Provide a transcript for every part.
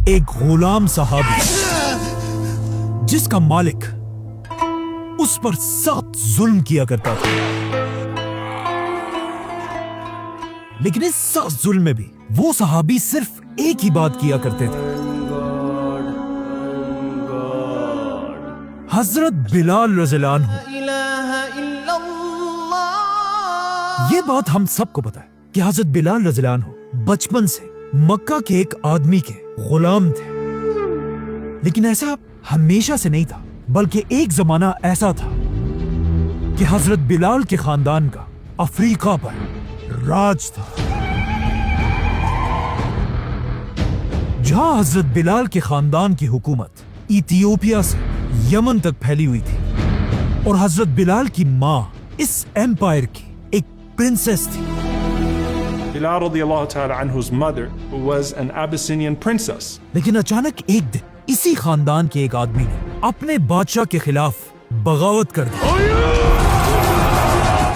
ایک غلام صحابی جس کا مالک اس پر سخت ظلم کیا کرتا تھا، لیکن اس سخت ظلم میں بھی وہ صحابی صرف ایک ہی بات کیا کرتے تھے، حضرت بلال رضی اللہ عنہ۔ یہ بات ہم سب کو پتا ہے کہ حضرت بلال رضی اللہ عنہ بچپن سے مکہ کے ایک آدمی کے غلام تھے، لیکن ایسا ہمیشہ سے نہیں تھا، بلکہ ایک زمانہ ایسا تھا کہ حضرت بلال کے خاندان کا افریقہ پر راج تھا، جہاں حضرت بلال کے خاندان کی حکومت ایتھیوپیا سے یمن تک پھیلی ہوئی تھی، اور حضرت بلال کی ماں اس ایمپائر کی ایک پرنسس تھی۔ Bilal radiallahu ta'ala anhu's mother was an Abyssinian princess. لیکن اچانک ایک دن اسی خاندان کے ایک آدمی نے اپنے بادشاہ کے خلاف بغاوت کر دی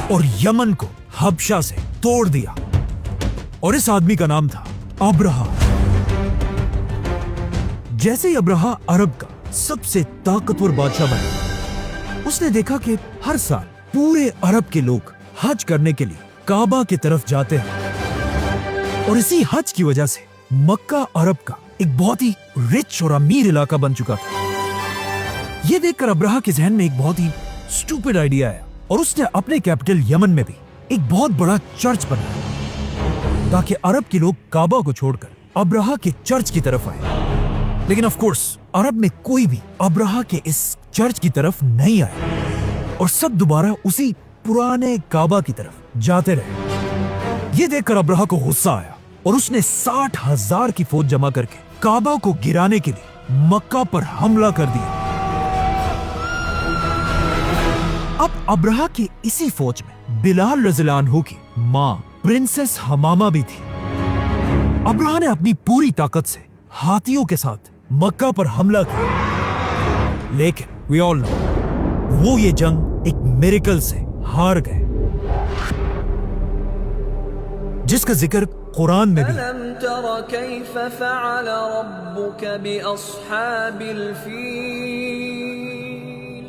اور یمن کو حبشہ سے توڑ دیا، اور اس آدمی کا نام تھا ابرہہ۔ جیسے ہی ابرہہ عرب کا سب سے طاقتور بادشاہ بنا، اس نے دیکھا کہ ہر سال پورے عرب کے لوگ حج کرنے کے لیے کعبہ کی طرف جاتے ہیں، اور اسی حج کی وجہ سے مکہ عرب کا ایک بہت ہی رچ اور امیر علاقہ بن چکا تھا۔ یہ دیکھ کر ابرہہ کے ذہن میں ایک بہت ہی سٹوپڈ آئیڈیا آیا، اور اس نے اپنے کیپٹل یمن میں بھی ایک بہت بڑا چرچ بنایا تاکہ عرب کے لوگ کعبہ کو چھوڑ کر ابرہہ کے چرچ کی طرف آئے۔ لیکن آف کورس عرب میں کوئی بھی ابرہہ کے اس چرچ کی طرف نہیں آیا، اور سب دوبارہ اسی پرانے کعبہ کی طرف جاتے رہے۔ یہ دیکھ کر ابرہہ کو غصہ آیا، اور اس نے 60,000 کی فوج جمع کر کے کعبہ کو گرانے کے لیے مکہ پر حملہ کر دیا۔ اب ابرہہ کی اسی فوج میں بلال رضی اللہ عنہ کی ماں پرنسس حمامہ بھی تھی۔ ابرہہ نے اپنی پوری طاقت سے ہاتھیوں کے ساتھ مکہ پر حملہ کیا، لیکن we all know وہ یہ جنگ ایک میریکل سے ہار گئے، جس کا ذکر قرآن میں بھی ہے۔ أَلَمْ تَرَ كَيْفَ فَعَلَ رَبُّكَ بِأَصْحَابِ الْفِيلِ۔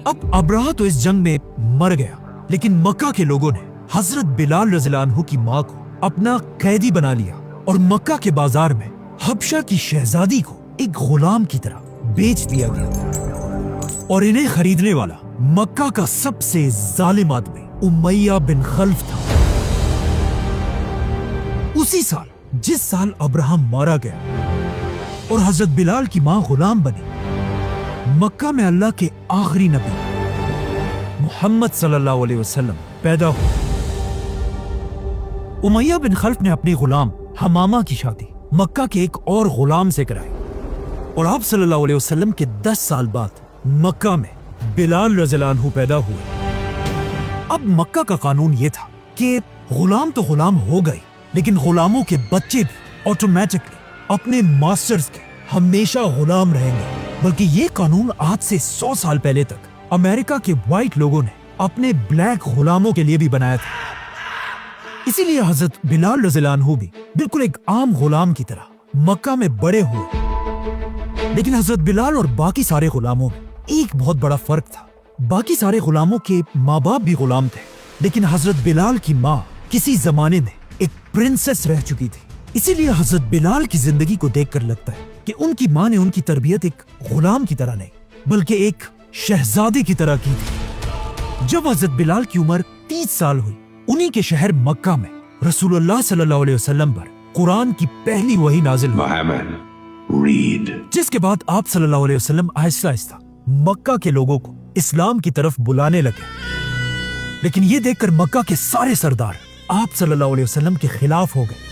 اب ابرہہ تو اس جنگ میں مر گیا، لیکن مکہ کے لوگوں نے حضرت بلال رضی اللہ عنہ کی ماں کو اپنا قیدی بنا لیا، اور مکہ کے بازار میں حبشہ کی شہزادی کو ایک غلام کی طرح بیچ دیا گیا، اور انہیں خریدنے والا مکہ کا سب سے ظالم آدمی امیہ بن خلف تھا۔ اسی سال جس سال ابرہہ مارا گیا اور حضرت بلال کی ماں غلام بنی، مکہ میں اللہ کے آخری نبی محمد صلی اللہ علیہ وسلم پیدا ہوئے۔ امیہ بن خلف نے اپنی غلام حمامہ کی شادی مکہ کے ایک اور غلام سے کرائی، اور آپ صلی اللہ علیہ وسلم کے 10 سال بعد مکہ میں بلال رضی اللہ عنہ پیدا ہوئے۔ اب مکہ کا قانون یہ تھا کہ غلام تو غلام ہو گئی، لیکن غلاموں کے بچے بھی آٹومیٹکلی اپنے ماسٹرز کے ہمیشہ غلام رہیں گے، بلکہ یہ قانون آج سے 100 سال پہلے تک امریکہ کے وائٹ لوگوں نے اپنے بلیک غلاموں کے لیے بھی بنایا تھا۔ اسی لیے حضرت بلال رضی اللہ عنہ بھی بالکل ایک عام غلام کی طرح مکہ میں بڑے ہوئے، لیکن حضرت بلال اور باقی سارے غلاموں میں ایک بہت بڑا فرق تھا۔ باقی سارے غلاموں کے ماں باپ بھی غلام تھے، لیکن حضرت بلال کی ماں کسی زمانے میں ایک پرنسس رہ چکی تھی، اسی لیے حضرت بلال کی زندگی کو دیکھ کر لگتا ہے کہ ان کی ماں نے ان کی تربیت ایک غلام کی طرح نہیں بلکہ ایک شہزادی کی طرح کی تھی۔ جب حضرت بلال کی عمر 30 سال ہوئی، انہی کے شہر مکہ میں رسول اللہ صلی اللہ علیہ وسلم پر قرآن کی پہلی وحی نازل ہوئی، جس کے بعد آپ صلی اللہ علیہ وسلم آہستہ آہستہ مکہ کے لوگوں کو اسلام کی طرف بلانے لگے۔ لیکن یہ دیکھ کر مکہ کے سارے سردار آپ صلی اللہ علیہ وسلم کے خلاف ہو گئے،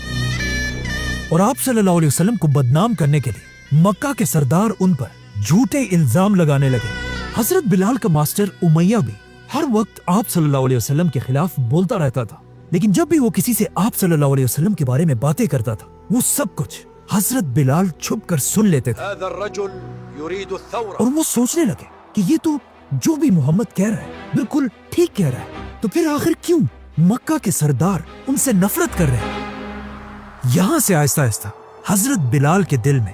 اور آپ صلی اللہ علیہ وسلم کو بدنام کرنے کے لیے مکہ کے سردار ان پر جھوٹے الزام لگانے لگے۔ حضرت بلال کا ماسٹر امیہ بھی ہر وقت آپ صلی اللہ علیہ وسلم کے خلاف بولتا رہتا تھا، لیکن جب بھی وہ کسی سے آپ صلی اللہ علیہ وسلم کے بارے میں باتیں کرتا تھا، وہ سب کچھ حضرت بلال چھپ کر سن لیتے تھے، اور وہ سوچنے لگے کہ یہ تو جو بھی محمد کہہ رہا ہے بالکل ٹھیک کہہ رہا ہے، تو پھر آخر کیوں مکہ کے سردار ان سے نفرت کر رہے ہیں؟ یہاں سے آہستہ آہستہ حضرت بلال کے دل میں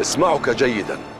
اسمعك جيدا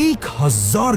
1000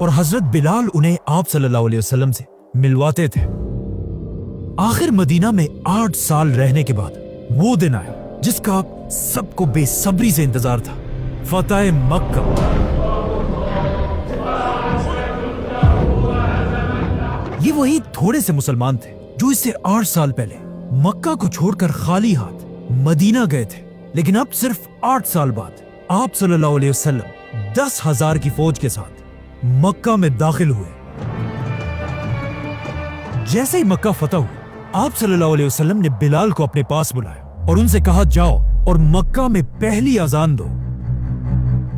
اور حضرت بلال انہیں آپ صلی اللہ علیہ وسلم سے ملواتے تھے۔ آخر مدینہ میں 8 سال رہنے کے بعد وہ دن آیا جس کا سب کو بے صبری سے انتظار تھا، فتح مکہ۔ یہ وہی تھوڑے سے مسلمان تھے جو اس سے 8 سال پہلے مکہ کو چھوڑ کر خالی ہاتھ مدینہ گئے تھے، لیکن اب صرف 8 سال بعد آپ صلی اللہ علیہ وسلم 10,000 کی فوج کے ساتھ مکہ میں داخل ہوئے۔ جیسے ہی مکہ فتح ہوا، آپ صلی اللہ علیہ وسلم نے بلال کو اپنے پاس بلایا اور ان سے کہا جاؤ اور مکہ میں پہلی اذان دو۔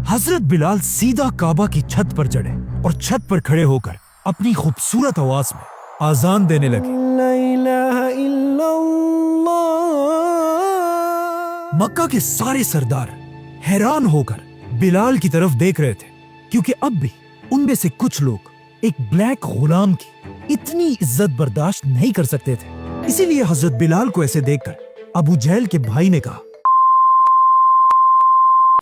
حضرت بلال سیدھا کعبہ کی چھت پر چڑھے اور چھت پر کھڑے ہو کر اپنی خوبصورت آواز میں اذان دینے لگے۔ لا الہ الا اللہ۔ مکہ کے سارے سردار حیران ہو کر بلال کی طرف دیکھ رہے تھے، کیونکہ اب بھی ان میں سے کچھ لوگ ایک بلیک غلام کی اتنی عزت برداشت نہیں کر سکتے تھے۔ اسی لیے حضرت بلال کو ایسے دیکھ کر ابو جہل کے بھائی نے کہا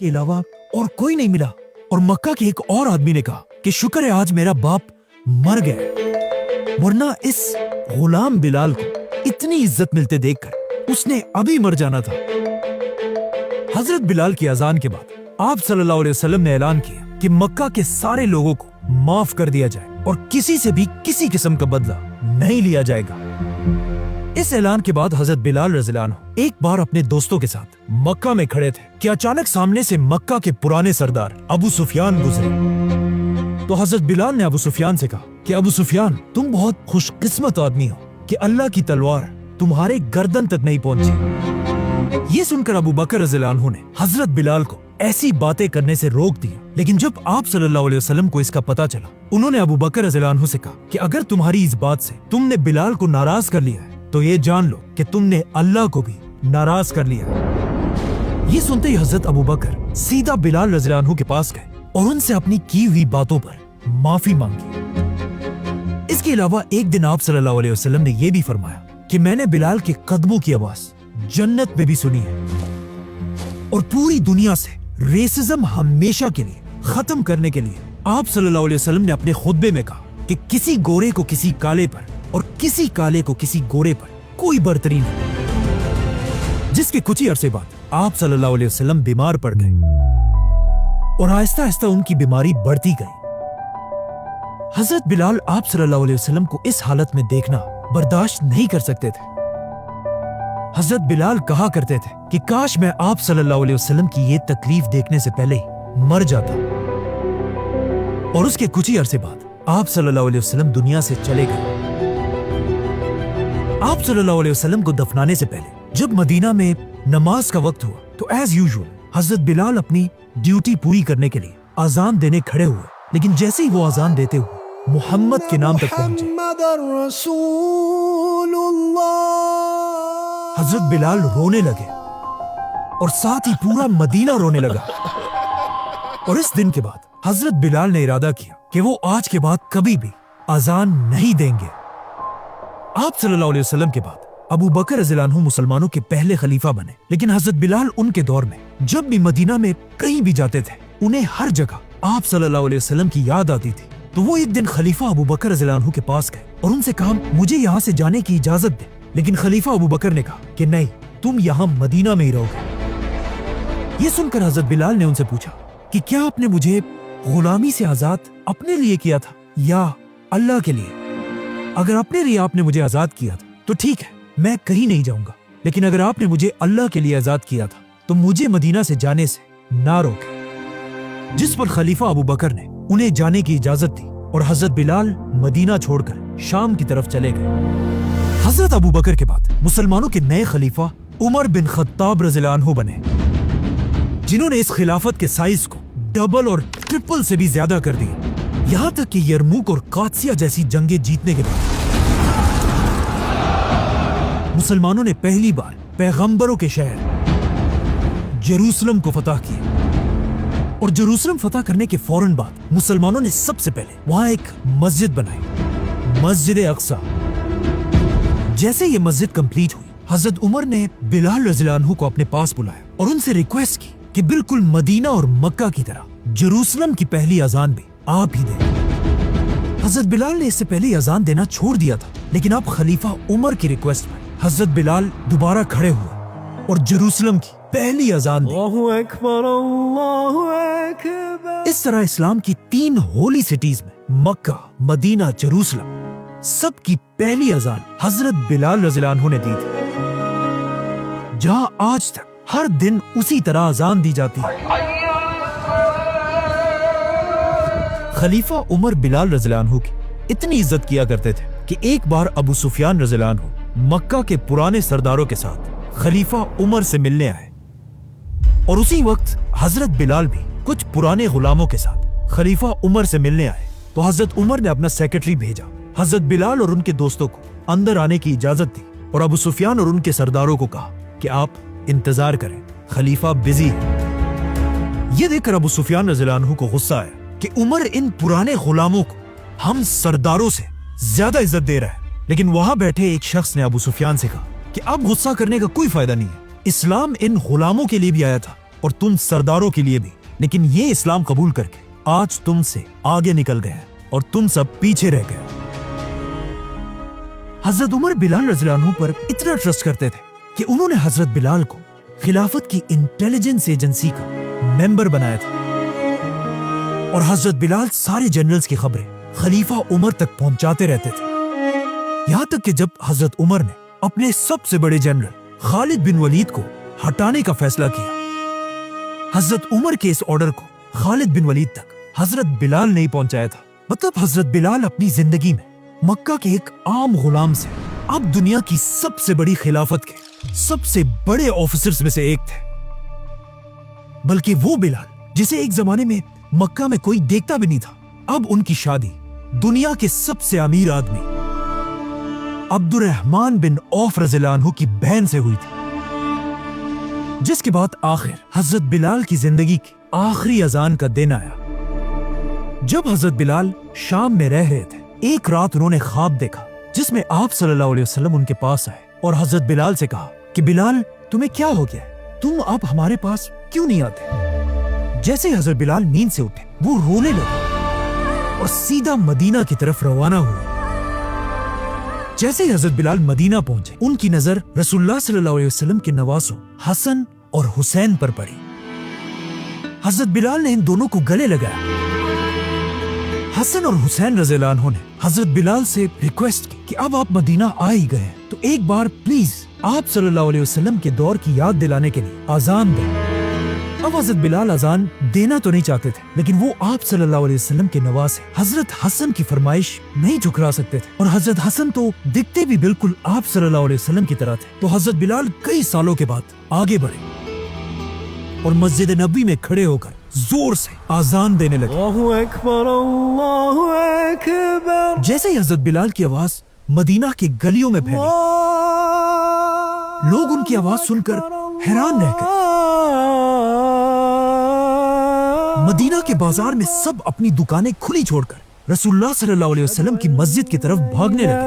کے علاوہ اور کوئی نہیں ملا، اور مکہ کے ایک اور آدمی نے کہا کہ شکر ہے آج میرا باپ مر گیا، ورنہ اس غلام بلال کو اتنی عزت ملتے دیکھ کر اس نے ابھی مر جانا تھا۔ حضرت بلال کی اذان کے بعد آپ صلی اللہ علیہ وسلم نے اعلان کیا کہ مکہ کے سارے لوگوں کو معاف کر دیا جائے اور کسی سے بھی کسی قسم کا بدلہ نہیں لیا جائے گا۔ اس اعلان کے بعد حضرت بلال رضی اللہ عنہ ایک بار اپنے دوستوں کے ساتھ مکہ میں کھڑے تھے کہ اچانک سامنے سے مکہ کے پرانے سردار ابو سفیان گزرے۔ تو حضرت بلال نے ابو سفیان سے کہا کہ ابو سفیان، تم بہت خوش قسمت آدمی ہو کہ اللہ کی تلوار تمہارے گردن تک نہیں پہنچی۔ یہ سن کر ابو بکر رضی اللہ عنہ نے حضرت بلال کو ایسی باتیں کرنے سے روک دیا، لیکن جب آپ صلی اللہ علیہ وسلم کو اس کا پتہ چلا، انہوں نے ابو بکر رضی اللہ عنہ سے کہا کہ اگر تمہاری اس بات سے تم نے بلال کو ناراض کر لیا ہے تو یہ جان لو کہ تم نے اللہ کو بھی ناراض کر لیا ہے۔ یہ سنتے ہی حضرت ابو بکر سیدھا بلال رضی اللہ عنہ کے پاس گئے اور ان سے اپنی کی ہوئی باتوں پر معافی مانگی۔ اس کے علاوہ ایک دن آپ صلی اللہ علیہ وسلم نے یہ بھی فرمایا کہ میں نے بلال کے قدموں کی آواز جنت میں بھی سنی ہے، اور پوری دنیا سے ریسزم ہمیشہ کے لیے ختم کرنے کے لیے آپ صلی اللہ علیہ وسلم نے اپنے خطبے میں کہا کہ کسی گورے کو کسی کالے پر اور کسی کالے کو کسی گورے پر کوئی برتری نہیں۔ جس کے کچھ ہی عرصے بعد آپ صلی اللہ علیہ وسلم بیمار پڑ گئے اور آہستہ آہستہ ان کی بیماری بڑھتی گئی۔ حضرت بلال آپ صلی اللہ علیہ وسلم کو اس حالت میں دیکھنا برداشت نہیں کر سکتے تھے۔ حضرت بلال کہا کرتے تھے کہ کاش میں آپ صلی اللہ علیہ وسلم کی یہ تکلیف دیکھنے سے پہلے ہی مر جاتا۔ اور اس کے کچھ ہی عرصے بعد آپ صلی اللہ علیہ وسلم دنیا سے چلے گئے۔ آپ صلی اللہ علیہ وسلم کو دفنانے سے پہلے جب مدینہ میں نماز کا وقت ہوا تو ایز یوزول حضرت بلال اپنی ڈیوٹی پوری کرنے کے لیے اذان دینے کھڑے ہوئے، لیکن جیسے ہی وہ اذان دیتے ہوئے محمد کے نام تک پہنچے، حضرت بلال رونے لگے اور ساتھ ہی پورا مدینہ رونے لگا۔ اور اس دن کے بعد حضرت بلال نے ارادہ کیا کہ وہ آج کے بعد کبھی بھی اذان نہیں دیں گے۔ آپ صلی اللہ علیہ وسلم کے بعد ابو بکر رضی اللہ عنہ مسلمانوں کے پہلے خلیفہ بنے، لیکن حضرت بلال ان کے دور میں جب بھی مدینہ میں کہیں بھی جاتے تھے انہیں ہر جگہ آپ صلی اللہ علیہ وسلم کی یاد آتی تھی۔ تو وہ ایک دن خلیفہ ابو بکر رضی اللہ عنہ کے پاس گئے اور ان سے کہا مجھے یہاں سے جانے کی اجازت دے، لیکن خلیفہ ابو بکر نے کہا کہ نہیں، تم یہاں مدینہ میں ہی رہو گے۔ یہ سن کر حضرت بلال نے ان سے پوچھا کہ کیا آپ نے مجھے غلامی سے آزاد اپنے لیے کیا تھا یا اللہ کے لیے؟ اگر اپنے لیے آپ نے مجھے آزاد کیا تھا تو ٹھیک ہے، میں کہیں نہیں جاؤں گا، لیکن اگر آپ نے مجھے اللہ کے لیے آزاد کیا تھا تو مجھے مدینہ سے جانے سے نہ روکے۔ جس پر خلیفہ ابو بکر نے انہیں جانے کی اجازت دی اور حضرت بلال مدینہ چھوڑ کر شام کی طرف چلے گئے۔ حضرت ابو بکر کے بعد مسلمانوں کے نئے خلیفہ عمر بن خطاب رضی اللہ عنہ بنے، جنہوں نے اس خلافت کے سائز کو ڈبل اور ٹرپل سے بھی زیادہ کر دیا، یہاں تک کہ یرموک اور قادسیہ جیسی جنگیں جیتنے کے بعد مسلمانوں نے پہلی بار پیغمبروں کے شہر جیروسلم کو فتح کیا، اور جیروسلم فتح کرنے کے فوراً بعد مسلمانوں نے سب سے پہلے وہاں ایک مسجد بنائی، مسجد اقصیٰ۔ جیسے یہ مسجد کمپلیٹ ہوئی، حضرت عمر نے بلال رضی اللہ عنہ کو اپنے پاس بلایا اور ان سے ریکویسٹ کی کہ بالکل مدینہ اور مکہ کی طرح جیروسلم کی پہلی اذان بھی آپ ہی دیں۔ حضرت بلال نے اس سے پہلے اذان دینا چھوڑ دیا تھا، لیکن اب خلیفہ عمر کی ریکویسٹ پر حضرت بلال دوبارہ کھڑے ہوئے اور جیروسلم کی پہلی اذان دی۔ اللہ اکبر اللہ اکبر۔ اس طرح اسلام کی 3 ہولی سٹیز میں مکہ، مدینہ، جیروسلم، سب کی پہلی اذان حضرت بلال رضی اللہ عنہ نے دی تھی، جہاں آج تک ہر دن اسی طرح اذان دی جاتی ہے۔ خلیفہ عمر بلال رضی اللہ عنہ کی اتنی عزت کیا کرتے تھے کہ ایک بار ابو سفیان رضی اللہ عنہ مکہ کے پرانے سرداروں کے ساتھ خلیفہ عمر سے ملنے آئے، اور اسی وقت حضرت بلال بھی کچھ پرانے غلاموں کے ساتھ خلیفہ عمر سے ملنے آئے، تو حضرت عمر نے اپنا سیکرٹری بھیجا، حضرت بلال اور ان کے دوستوں کو اندر آنے کی اجازت دی، اور ابو سفیان اور ان کے سرداروں کو کہا کہ آپ انتظار کریں، خلیفہ بزی ہے۔ یہ دیکھ کر ابو سفیان رضی اللہ عنہ کو غصہ آیا کہ عمر ان پرانے غلاموں کو ہم سرداروں سے زیادہ عزت دے رہا ہے، لیکن وہاں بیٹھے ایک شخص نے ابو سفیان سے کہا کہ اب غصہ کرنے کا کوئی فائدہ نہیں ہے، اسلام ان غلاموں کے لیے بھی آیا تھا اور تم سرداروں کے لیے بھی، لیکن یہ اسلام قبول کر کے آج تم سے آگے نکل گئے اور تم سب پیچھے رہ گئے۔ حضرت عمر بلال رضی اللہ عنہ پر اتنا ٹرسٹ کرتے تھے کہ انہوں نے حضرت بلال کو خلافت کی انٹیلیجنس ایجنسی کا ممبر بنایا تھا، اور حضرت بلال سارے جنرلز کی خبریں خلیفہ عمر تک پہنچاتے رہتے تھے، یہاں تک کہ جب حضرت عمر نے اپنے سب سے بڑے جنرل خالد بن ولید کو ہٹانے کا فیصلہ کیا، حضرت عمر کے اس آرڈر کو خالد بن ولید تک حضرت بلال نہیں پہنچایا تھا۔ مطلب حضرت بلال اپنی زندگی میں مکہ کے ایک عام غلام سے اب دنیا کی سب سے بڑی خلافت کے سب سے بڑے آفیسرز میں سے ایک تھے، بلکہ وہ بلال جسے ایک زمانے میں مکہ میں کوئی دیکھتا بھی نہیں تھا، اب ان کی شادی دنیا کے سب سے امیر آدمی عبد الرحمن بن عوف رضی اللہ عنہ کی بہن سے ہوئی تھی، جس کے بعد آخر حضرت بلال کی زندگی کی آخری اذان کا دن آیا۔ جب حضرت بلال شام میں رہ رہے تھے، ایک رات انہوں نے خواب دیکھا جس میں آپ صلی اللہ علیہ وسلم ان کے پاس آئے اور حضرت بلال سے کہا کہ بلال تمہیں کیا ہو گیا ہے؟ تم اب ہمارے پاس کیوں نہیں آتے؟ جیسے حضرت بلال نیند سے اٹھے وہ رونے لگے اور سیدھا مدینہ کی طرف روانہ ہوئے۔ جیسے ہی حضرت بلال مدینہ پہنچے، ان کی نظر رسول اللہ صلی اللہ علیہ وسلم کے نواسوں حسن اور حسین پر پڑی۔ حضرت بلال نے ان دونوں کو گلے لگایا۔ حسن اور حسین رضی اللہ عنہ نے حضرت بلال سے ریکویسٹ کی کہ اب آپ مدینہ آ ہی گئے ہیں تو ایک بار پلیز آپ صلی اللہ علیہ وسلم کے دور کی یاد دلانے کے لیے اذان دیں۔ اب حضرت بلال اذان دینا تو نہیں چاہتے تھے، لیکن وہ آپ صلی اللہ علیہ وسلم کے نواسے حضرت حسن کی فرمائش نہیں ٹھکرا سکتے تھے، اور حضرت حسن تو دکھتے بھی بالکل آپ صلی اللہ علیہ وسلم کی طرح تھے۔ تو حضرت بلال کئی سالوں کے بعد آگے بڑھے اور مسجد نبوی میں کھڑے ہو کر زور سے اذان دینے لگے۔ اللہ اکبر اللہ اکبر۔ جیسے ہی حضرت بلال کی آواز مدینہ کے گلیوں میں پھیلی، لوگ ان کی آواز سن کر حیران رہ گئے۔ مدینہ کے بازار میں سب اپنی دکانیں کھلی چھوڑ کر رسول اللہ صلی اللہ علیہ وسلم کی مسجد کی طرف بھاگنے لگے،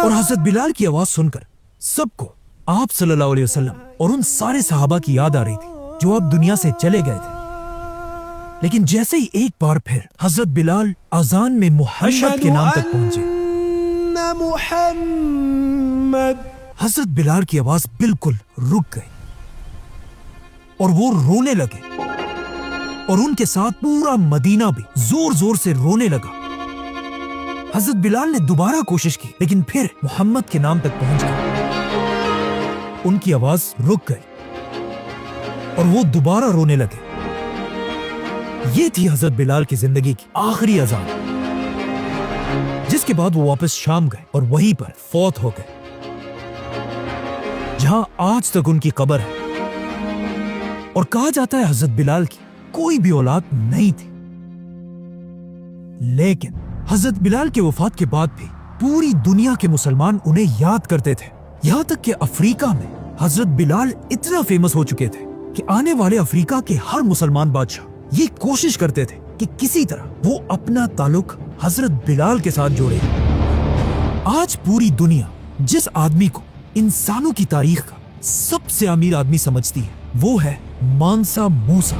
اور حضرت بلال کی آواز سن کر سب کو آپ صلی اللہ علیہ وسلم اور ان سارے صحابہ کی یاد آ رہی تھی جو اب دنیا سے چلے گئے تھے۔ لیکن جیسے ہی ایک بار پھر حضرت بلال اذان میں محمد کے نام تک پہنچے، محمد، حضرت بلال کی آواز بالکل رک گئی اور وہ رونے لگے، اور ان کے ساتھ پورا مدینہ بھی زور زور سے رونے لگا۔ حضرت بلال نے دوبارہ کوشش کی، لیکن پھر محمد کے نام تک پہنچ گئے، ان کی آواز رک گئی اور وہ دوبارہ رونے لگے۔ یہ تھی حضرت بلال کی زندگی کی آخری اذان، جس کے بعد وہ واپس شام گئے اور وہیں پر فوت ہو گئے، جہاں آج تک ان کی قبر ہے۔ اور کہا جاتا ہے حضرت بلال کی کوئی بھی اولاد نہیں تھی، لیکن حضرت بلال کے وفات کے بعد بھی پوری دنیا کے مسلمان انہیں یاد کرتے تھے، یہاں تک کہ افریقہ میں حضرت بلال اتنا فیمس ہو چکے تھے کہ آنے والے افریقہ کے ہر مسلمان بادشاہ یہ کوشش کرتے تھے کہ کسی طرح وہ اپنا تعلق حضرت بلال کے ساتھ جوڑے۔ آج پوری دنیا جس آدمی کو انسانوں کی تاریخ کا سب سے امیر آدمی سمجھتی ہے وہ ہے مانسا موسیٰ۔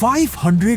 $500